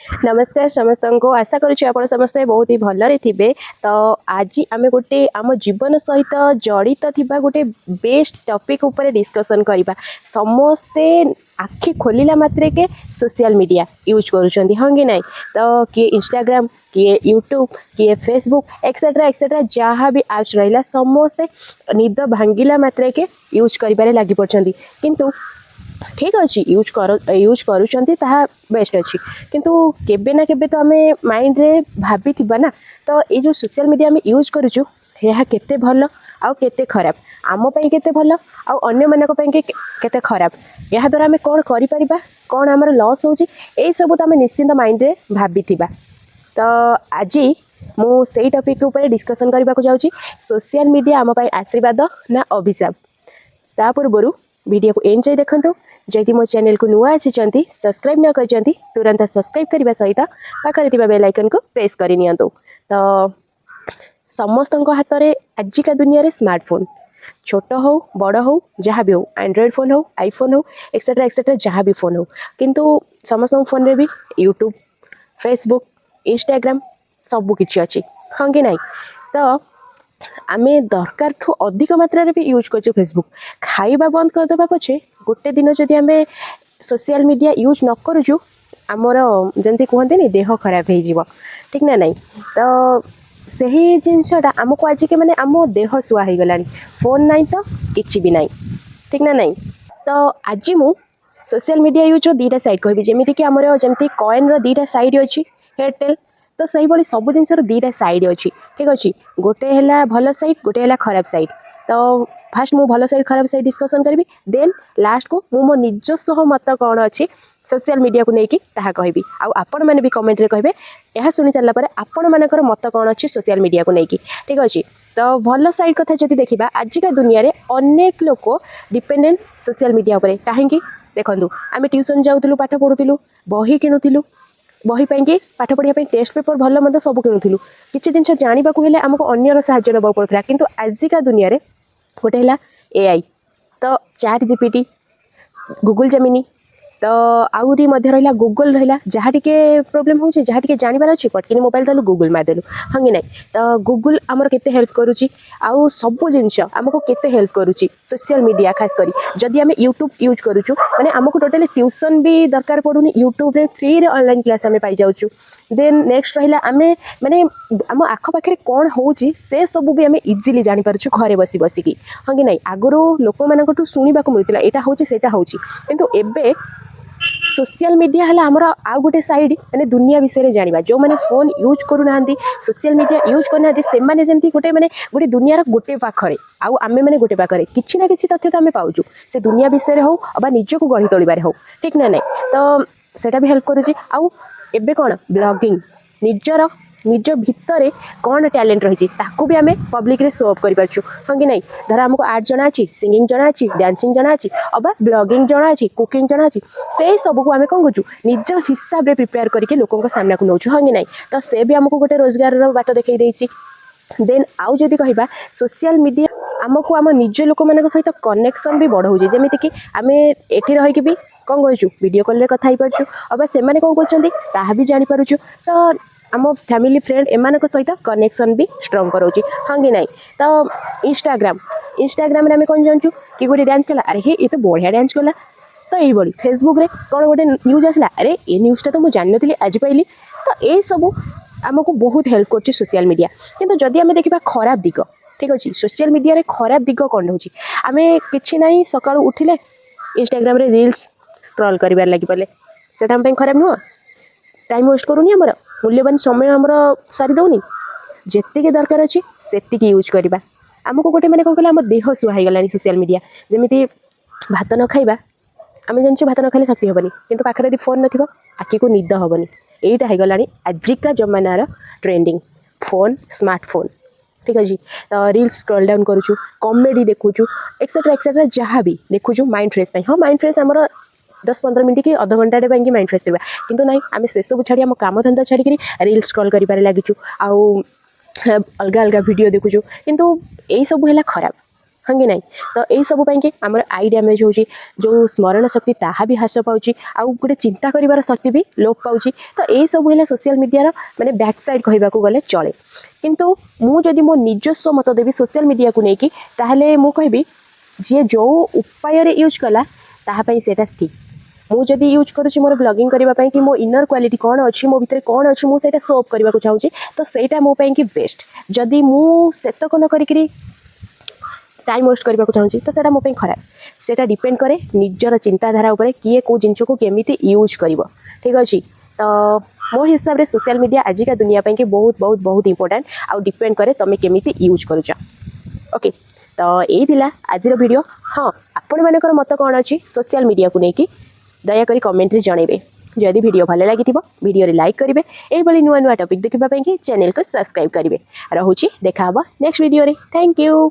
नमस्कार समस्त को आशा करुच्ची आप समस्ते बहुत ही भलरे थे। तो आज आम गोटे आम जीवन सहित जड़ित थिबा गोटे बेस्ट टॉपिक ऊपर डिस्कशन करबा। समस्ते आखि खोलिला मात्रे के सोशल मीडिया यूज करुछंती हाँ कि नहीं। तो किए इंस्टाग्राम किए यूट्यूब किए फेसबुक एक्सेट्रा एक्सेट्रा जहाँ भी एप्स रहा समस्ते निद भांगिला मात्रे के यूज करिबारे लागि पड़छंती। किंतु ठीक अच्छे यूज करुँच बेस्ट अच्छी किंतु केबे ना केबे तो आम माइंड रे भाभी थिबा ना। तो ये जो सोशल मीडिया आम यूज करुचु यह केते भल आउ केते खराब आम पई केते भल आउ अन्य मानक पई केते खराब यह द्वारा आम कौन करिपरिबा कौन आमर लॉस होची ए सब तो आम निश्चिंत माइंड रे भाभी थिबा। तो आज मु सेई टॉपिक ऊपर डिस्कशन करबा को जाउची सोशल मीडिया आम पई आशीर्वाद ना अभिशाप। ता पूर्व वीडियो को एंड जाई देखंतु। जदि मो चैनल को नुआ आसी सब्सक्राइब न करचंती तुरंत सब्सक्राइब करबा सहित पाखरे थिबा बेल आइकन को प्रेस करि नियंतु। तो समस्त हाथ में आजिका दुनिया रे स्मार्टफोन छोट हो बड़ हो जहाँ भी हो एंड्रॉइड फोन हो आईफोन हो एक्सेट्रा एक्सेट्रा जहाँ भी फोन हो किंतु समस्त फोन रे भी यूट्यूब फेसबुक इंस्टाग्राम सब किछि अछि हाँ कि नहीं। तो आमे दरकार ठू अधिक मात्रा रे भी यूज करछु फेसबुक खाइबा बंद कर देबा पछे गोटे दिन जदि आमे सोशल मीडिया यूज न करूछु आमर जंती कहते नहीं देह खराब हो जीव ठीक ना नहीं। तो सही जिनसटा आमको आज के माने आम देह सुआ हो गलानी फोन नहीं तो किछि भी नहीं ठीक ना नहीं। तो आज मु सोशल मीडिया यूज दीटा साइड कहबी जेमिति कि आमर जमती कॉइन रो दीटा साइड अछि एयरटेल। तो सही भाई सब जिन दीटा साइड अच्छी ठीक अच्छे गोटे है भल साइड गोटे है खराब साइड। तो फास्ट मु भल साइड खराब साइड डिस्कसन करी देन लास्ट को मु मो निजस्व मत कौन अच्छी सोशल मीडिया को लेकिन ताहा कहबी आउ आपण मैंने भी कमेंट रे कहबे यह शुणी सारा पर आपण मानकर मत कौन अच्छी सोशल मीडिया को लेकिन ठीक अच्छे। तो भल साइड कथा जदि देखा आजिका दुनिया रे अनेक लोक डिपेंडेंट सोशल मीडिया उपर कहीं देखूँ आम ट्यूशन जाऊँ पाठ पढ़ुलू बही किणुलू बही पाई पाठ पढ़ाई टेस्ट पेपर भल मत सब किणुलू किसी जिन जानवाक आमको अन्यर साहाय्य नाक पड़ता किंतु आजिका दुनिया रे गोटे है एआई। तो चैट जीपीटी गूगल जेमिनी तो आउरी मध्य रहा गूगल रहा जहाँ टी प्रोब्लेम हो जहाँ टी जानवर अच्छी पटकिनी मोबाइल धरलु गूगल मारदेलु हाँ कि नहीं। तो गूगल आमर केते हेल्प करुच्ची आउ सब जिनस आमको केते हेल्प करुच्ची सोशल मीडिया खास करी जदि आम यूट्यूब यूज करुचु माने आमको टोटली ट्यूशन भी दरकार पड़ुनी यूट्यूब रे फ्री रे ऑनलाइन क्लास आम पाई जाउछु। देन नेक्स्ट रहा आम माने आम आख पाखे कौन होची से सब भी आम इजिली जानी पारछु घरे बसी बसिकी हाँ कि नहीं। आगुरु लोक मानकठु सुनिबाकू मिलुतिला एटा होची सेटा होची किंतु एबे सोशल मीडिया है आमर आउ गोटे साइड मैंने दुनिया विषय जाना जो मैंने फोन यूज करूना सोशल मीडिया यूज करना से जमी गोटे मैंने गोटे दुनियार गोटे पाखरे आउ आमे मैंने गोटे पाखरे किसी ना किसी तथ्य तो आम पाऊँ से दुनिया विषय हो बा निजक गढ़ी तोलिबारे हो ठीक ना नहीं। तो सेटा भी हेल्प करुच्ची आउ एबे कौन ब्लॉगिंग निजर निज भितर कौन टैलेंट रही भी आम पब्लिक रे शो अप कर हाँ कि नहीं। धर आमको आर्ट जना अच्छी सिंगिंग जना अच्छी डांसिंग जना अच्छी अबा ब्लॉगिंग जना अच्छी कुकिंग जना अच्छी से सब को आम कौन करूँ निज हिसाब रे प्रिपेयर करके लोकों सामना को नौ हाँ कि नहीं। तो से भी आमको गोटे रोजगार बाट देखई देछि। देन आउ जदि कहबा सोशल मीडिया आमको आम निज लोक मान सहित कनेक्शन भी बढ़ाऊे जमीती कि आम एठी रहीकि भी कौन करूँ वीडियो कॉल कथा पार्छु अबा से कौन कर भी जापर। तो आम फैमिली फ्रेंड एम सहित कनेक्शन भी स्ट्रॉन्ग करोची हाँ कि नहीं। तो इंस्टाग्राम रे आम कौन जानचु कि गोटे डांस कला अरे हे ये तो बढ़िया डांस कला। तो यही फेसबुक रे कौन गोटे न्यूज आसला अरे ये न्यूज़टा तो मुझे जानी आज पाइली। तो ये सब आमको बहुत हेल्प कर सोशल मीडिया किंतु जदि आम देखा खराब दिग ठीक अच्छे सोशल मीडिया रे खराब दिग कौन होची आम कि ना सका उठिले इंस्टाग्राम रे रील्स स्क्रॉल कर लगी पड़े से आम खराब नुह टाइम वेस्ट करूनी आमर मूल्यवान समय आमर सारी दौनी जेतिके दरकार अच्छी सेतिके यूज करवा आमको गोटे मैंने कौन कहले आम देह सुहा हो गलानी सोशल मीडिया जमीती भात न खाइबा आम जानूँ भात न खाइले शक्ति हेनी किंतु पाखे यदि फोन नथिबा आखि को निद हेनी यहीटा हो गलानी आजिका जमानार ट्रेंडिंग फोन स्मार्टफोन ठीक अच्छे। तो रील्स स्क्रॉल डाउन करूँ कॉमेडी देखुचु एक्सेट्रा एक्सेट्रा जहाँ भी देखुचु माइंड फ्रेश हाँ माइंड फ्रेश आमर 10-15 मिनट कि अध घंटा माइंड फ्रेश करवा किंतु ना आम से सब छाड़ी आम काम धंदा छाड़ी रील्स स्क्रॉल कर लगिचु आउ अलग अलग वीडियो देखुचु किंतु यही सब है खराब हाँ कि नहीं। तो यही सब कि आमर आई डैमेज हो जो स्मरण शक्ति ताहा भी ह्रास पाँच आउ गोटे चिंता कर शक्ति भी लोप पाँच। तो यही सब है सोशल मीडिया माने बैक साइड कहवाक गले चले। किंतु मुझे मो निजस्व मत देवी सोशल मीडिया को लेकिन ताहले मु कहबी जी जो उपाय यूज कला ताहापाई सेटा ठीक। मुझे यूज करुँची मोर ब्लॉगिंग करने कि मो इनर क्वालिटी कौन अच्छी मो भितर कौन अच्छी मुझे शो अफ करने को चाहूँगी तो सहीटा मो कि बेस्ट। जदि मुतक न करी टाइम वेस्ट करने को चाहूँगी तो सेटा मो खराब। सेटा डिपेंड करे निजर चिंताधारा उपर किए कौ जिन को केमी यूज कर ठीक अच्छे। तो मो हिसाब से सोशल मीडिया आजिका दुनिया कि बहुत बहुत बहुत इंपोर्टेंट आउ डिपेंड करे तुम केमी यूज करुच। ओके तो यही आज वीडियो। हाँ आपण मानकर मत कौन अच्छी सोशल मीडिया को लेकिन दयाकोरी कमेंट रे जणेबे। जदि वीडियो भल लगी वीडियो रे लाइक करेंगे ये नुआ नुआ टॉपिक देखा चैनल को सब्सक्राइब करेंगे। रोचे देखा नेक्स्ट वीडियो रे। Thank you.